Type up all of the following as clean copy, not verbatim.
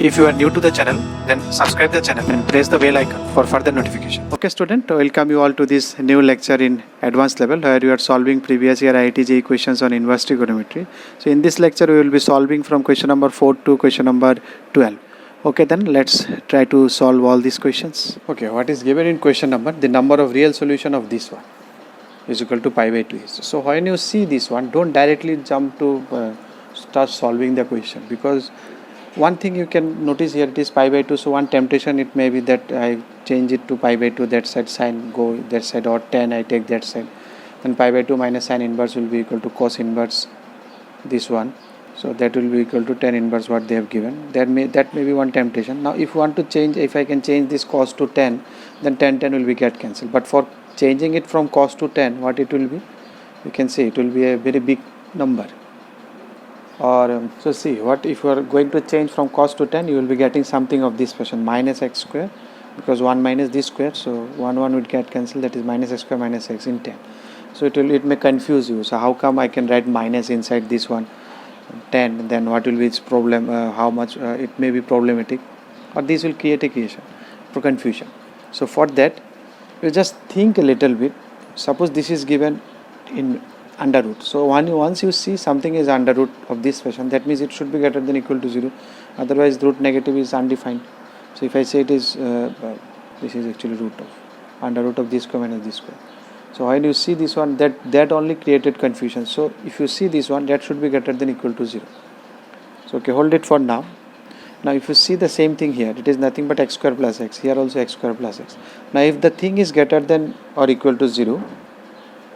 If you are new to the channel, then subscribe the channel and press the bell icon for further notification. Okay student, welcome you all to this new lecture in advanced level where you are solving previous year IIT JEE questions on inverse trigonometry. So in this lecture we will be solving from question number 4 to question number 12. Okay, then let's try to solve all these questions. Okay, what is given in question number? The number of real solution of this one is equal to pi by 2 is. So when you see this one, don't directly jump to start solving the question, because one thing you can notice here, it is pi by 2. So one temptation it may be that I change it to pi by 2, that side sine go that side, or 10 I take that side, then pi by 2 minus sine inverse will be equal to cos inverse this one. So that will be equal to 10 inverse what they have given. That may be one temptation. Now if you want to change, if I can change this cos to 10, then 10 will be get cancelled. But for changing it from cos to 10, what it will be? You can see it will be a very big number. Or so see, what if you are going to change from cos to 10, you will be getting something of this fashion, minus x square, because 1 minus this square, so 1 would get cancelled, that is minus x square minus x in 10. So it may confuse you. So how come I can write minus inside this one 10, then what will be its problem, how much it may be problematic, or this will create a creation for confusion. So for that you just think a little bit. Suppose this is given in under root. So once you see something is under root of this fashion, that means it should be greater than equal to 0. Otherwise root negative is undefined. So if I say it is this is actually root of under root of this square minus this square. So when you see this one, that only created confusion. So if you see this one, that should be greater than equal to 0. So okay, hold it for now. Now if you see the same thing here, it is nothing but x square plus x. Here also x square plus x. Now if the thing is greater than or equal to 0,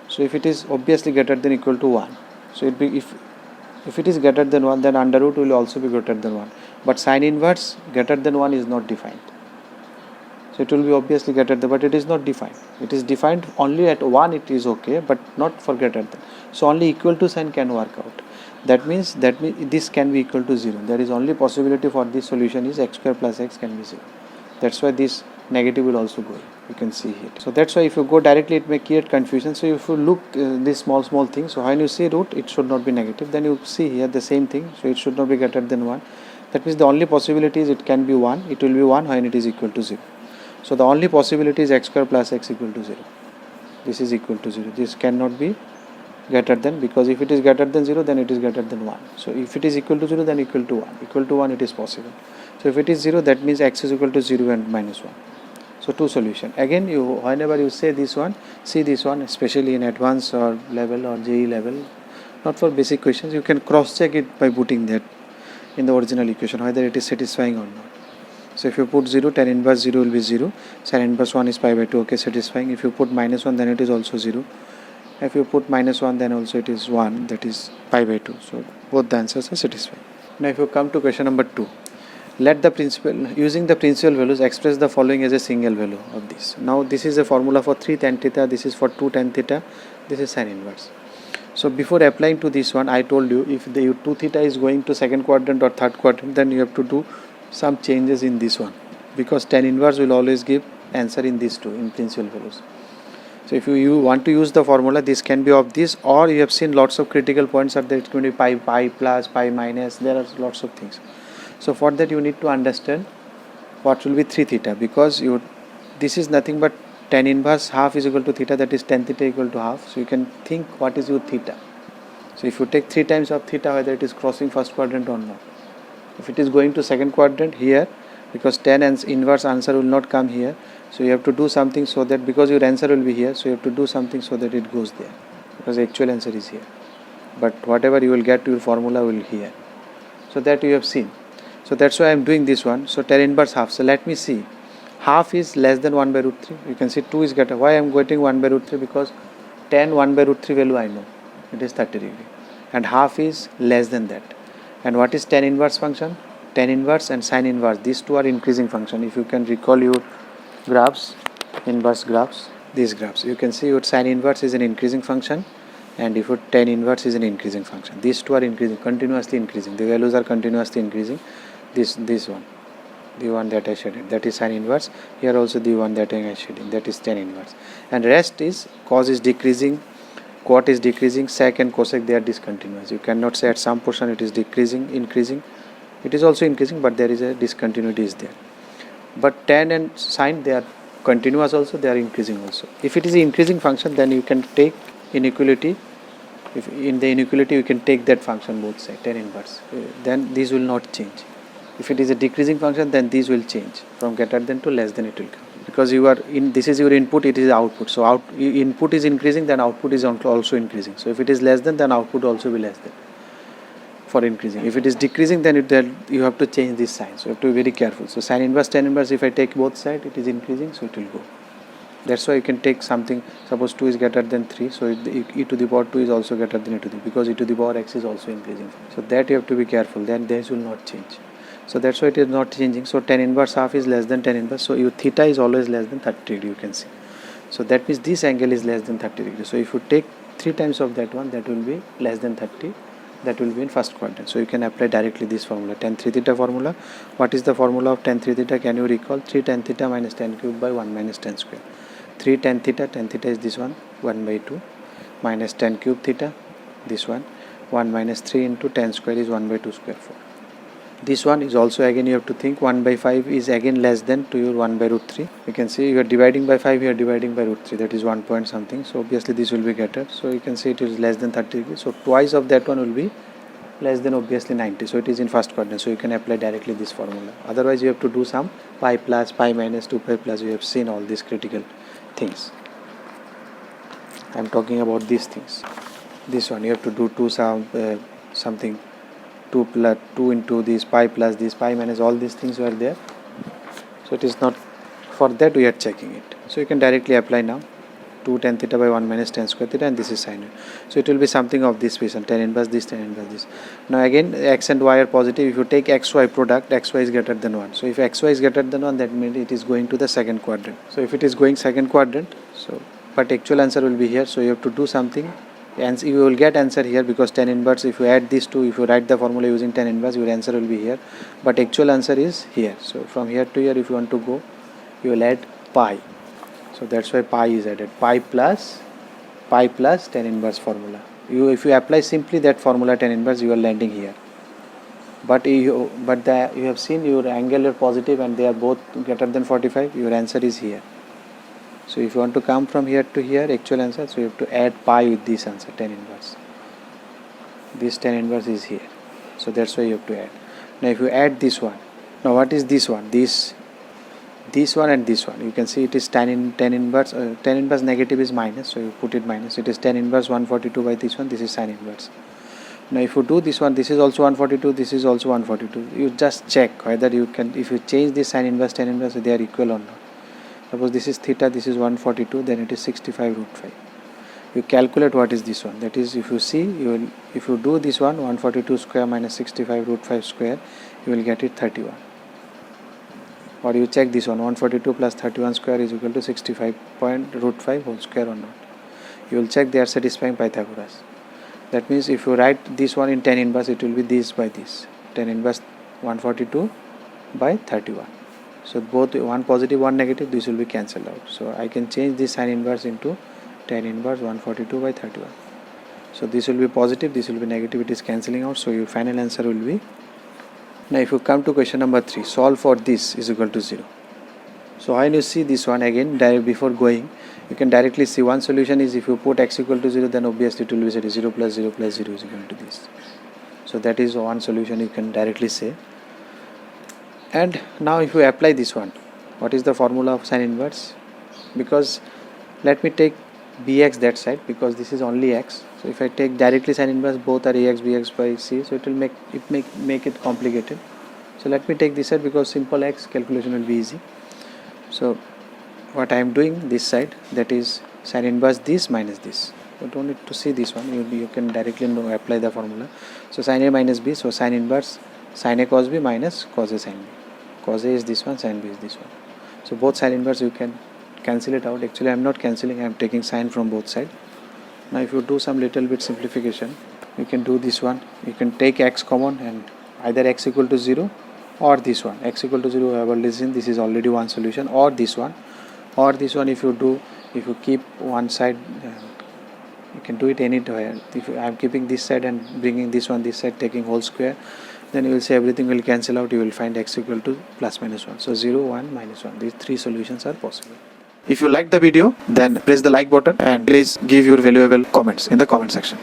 so if it is obviously greater than equal to 1, so it be if it is greater than 1, then under root will also be greater than 1. But sine inverse greater than 1 is not defined. So it will be obviously greater than, but it is not defined. It is defined only at 1 it is okay, but not for greater than. So only equal to sign can work out. That means this can be equal to 0. There is only possibility for this solution is x square plus x can be 0. That's why this negative will also go. You can see it. So that's why if you go directly, it may create confusion. So if you look this small thing, so when you see root, it should not be negative. Then you see here the same thing. So it should not be greater than 1. That means the only possibility is it can be 1. It will be 1 when it is equal to 0. So the only possibility is x square plus x equal to 0. This is equal to 0. This cannot be greater than, because if it is greater than 0, then it is greater than 1. So if it is equal to 0, then equal to 1. Equal to 1 it is possible. So if it is 0, that means x is equal to 0 and minus 1. So two solution. Again, whenever you say this one, see this one, especially in advanced or level or JEE level, not for basic questions, you can cross check it by putting that in the original equation, whether it is satisfying or not. So if you put 0, tan inverse 0 will be 0, sin inverse 1 is pi by 2, okay, satisfying. If you put minus 1, then it is also 0. If you put minus 1, then also it is 1, that is pi by 2. So both the answers are satisfying. Now if you come to question number 2, let the principal, using the principal values, express the following as a single value of this. Now this is a formula for 3 tan theta, this is for 2 tan theta, this is sin inverse. So before applying to this one, I told you if the 2 theta is going to second quadrant or third quadrant, then you have to do some changes in this one, because tan inverse will always give answer in these two, in principal values. So if you want to use the formula, this can be of this, or you have seen lots of critical points are there. It's going to be pi plus, pi minus, there are lots of things. So for that you need to understand what will be 3 theta, because this is nothing but tan inverse half is equal to theta, that is tan theta equal to half. So you can think what is your theta. So if you take 3 times of theta, whether it is crossing first quadrant or not. If it is going to second quadrant here, because tan and inverse answer will not come here, so you have to do something so that, because your answer will be here, so you have to do something so that it goes there, because the actual answer is here, but whatever you will get to your formula will here. So that you have seen. So that's why I am doing this one. So tan inverse half. So let me see. Half is less than 1 by root 3. You can see 2 is greater. Why I am getting 1 by root 3? Because tan 1 by root 3 value I know. It is 30 degree. And half is less than that. And what is tan inverse function? Tan inverse and sin inverse. These two are increasing function. If you can recall your graphs, inverse graphs, these graphs, you can see your sin inverse is an increasing function, and if your tan inverse is an increasing function. These two are increasing, continuously increasing. The values are continuously increasing. This one, the one that I shaded, that is sin inverse. Here also the one that I am shading, that is tan inverse. And rest is cos is decreasing, quat is decreasing, sec and cosec, they are discontinuous. You cannot say at some portion it is decreasing, increasing, it is also increasing, but there is a discontinuity is there. But tan and sine, they are continuous also, they are increasing also. If it is an increasing function, then you can take inequality. If in the inequality you can take that function both sides, tan inverse, then these will not change. If it is a decreasing function, then these will change from greater than to less than it will come, because you are in, this is your input, it is output. So input is increasing, then output is also increasing. So if it is less than, then output also will less than for increasing. If it is decreasing, then you have to change this sign. So you have to be very careful. So sine inverse, tan inverse, if I take both sides, it is increasing, so it will go. That's why you can take something, suppose 2 is greater than 3, so e to the power 2 is also greater than e to the, because e to the power x is also increasing. So that you have to be careful, then this will not change. So that's why it is not changing. So tan inverse half is less than tan inverse, so your theta is always less than 30 degree, you can see. So that means this angle is less than 30 degree. So if you take 3 times of that one, that will be less than 30, that will be in first quadrant. So you can apply directly this formula, tan 3 theta formula. What is the formula of tan 3 theta? Can you recall? 3 tan theta minus tan cube by 1 minus tan square. 3 tan theta is this one, 1 by 2, minus tan cube theta, this one, 1 minus 3 into tan square is 1 by 2 square 4. This one is also, again you have to think, 1 by 5 is again less than to your 1 by root 3. You can see you are dividing by 5, you are dividing by root 3, that is 1 point something. So obviously this will be greater. So you can see it is less than 30 degrees. So twice of that one will be less than obviously 90. So it is in first quadrant. So you can apply directly this formula. Otherwise you have to do some pi plus, pi minus, 2 pi plus. You have seen all these critical things. I am talking about these things. This one you have to do something 2 plus 2 into this, pi plus this, pi minus, all these things were there. So it is not, for that we are checking it. So you can directly apply now. 2 tan theta by 1 minus tan square theta, and this is sine it. So it will be something of this fashion, tan inverse this, tan inverse this. Now again x and y are positive. If you take xy product, xy is greater than 1. So if xy is greater than 1, that means it is going to the second quadrant. So if it is going second quadrant, so but actual answer will be here. So you have to do something, and you will get answer here, because tan inverse, if you add these two, if you write the formula using tan inverse, your answer will be here, but actual answer is here. So from here to here, if you want to go, you will add pi. So that's why pi is added, pi plus tan inverse formula. If you apply simply that formula tan inverse, you are landing here. But you have seen your angle are positive and they are both greater than 45. Your answer is here. So if you want to come from here to here, actual answer, so you have to add pi with this answer, tan inverse. This tan inverse is here. So that's why you have to add. Now if you add this one, now what is this one? This one and this one, you can see it is tan inverse. Tan inverse negative is minus, so you put it minus. It is tan inverse 142 by this one. This is sin inverse. Now if you do this one, this is also 142, this is also 142. You just check whether you can, if you change this sin inverse, tan inverse, they are equal or not. Suppose this is theta, this is 142, then it is 65 root 5. You calculate what is this one. That is, if you see, if you do this one, 142 square minus 65 root 5 square, you will get it 31. Or you check this one, 142 plus 31 square is equal to 65 point root 5 whole square or not. You will check they are satisfying Pythagoras. That means if you write this one in tan inverse, it will be this by this. Tan inverse 142 by 31. So both one positive, one negative, this will be cancelled out. So I can change this sin inverse into tan inverse 142 by 31. So this will be positive, this will be negative, it is cancelling out. So your final answer will be, now if you come to question number 3, solve for this is equal to 0. So when you see this one again, before going, you can directly see one solution is, if you put x equal to 0, then obviously it will be 0 plus 0 plus 0 is equal to this. So that is one solution you can directly say. And now if you apply this one, what is the formula of sin inverse? Because let me take bx that side, because this is only x. So if I take directly sin inverse, both are ax bx by c, so it will make it complicated. So let me take this side, because simple x calculation will be easy. So what I am doing this side, that is sin inverse this minus this. You don't need to see this one, you can directly apply the formula. So sin a minus b, so sin inverse sin a cos b minus cos a sin b. Cos a is this one, sin b is this one. So both sin inverse you can cancel it out. Actually I am not cancelling, I am taking sin from both sides. Now if you do some little bit simplification, you can do this one. You can take x common, and either x equal to 0 or this one. X equal to 0 I have already seen, this is already one solution, or this one. Or this one, if you keep one side, you can do it anywhere. If I am keeping this side and bringing this one this side, taking whole square, then you will see everything will cancel out. You will find x equal to plus minus 1. So 0, 1, minus 1. These three solutions are possible. If you like the video, then press the like button and please give your valuable comments in the comment section.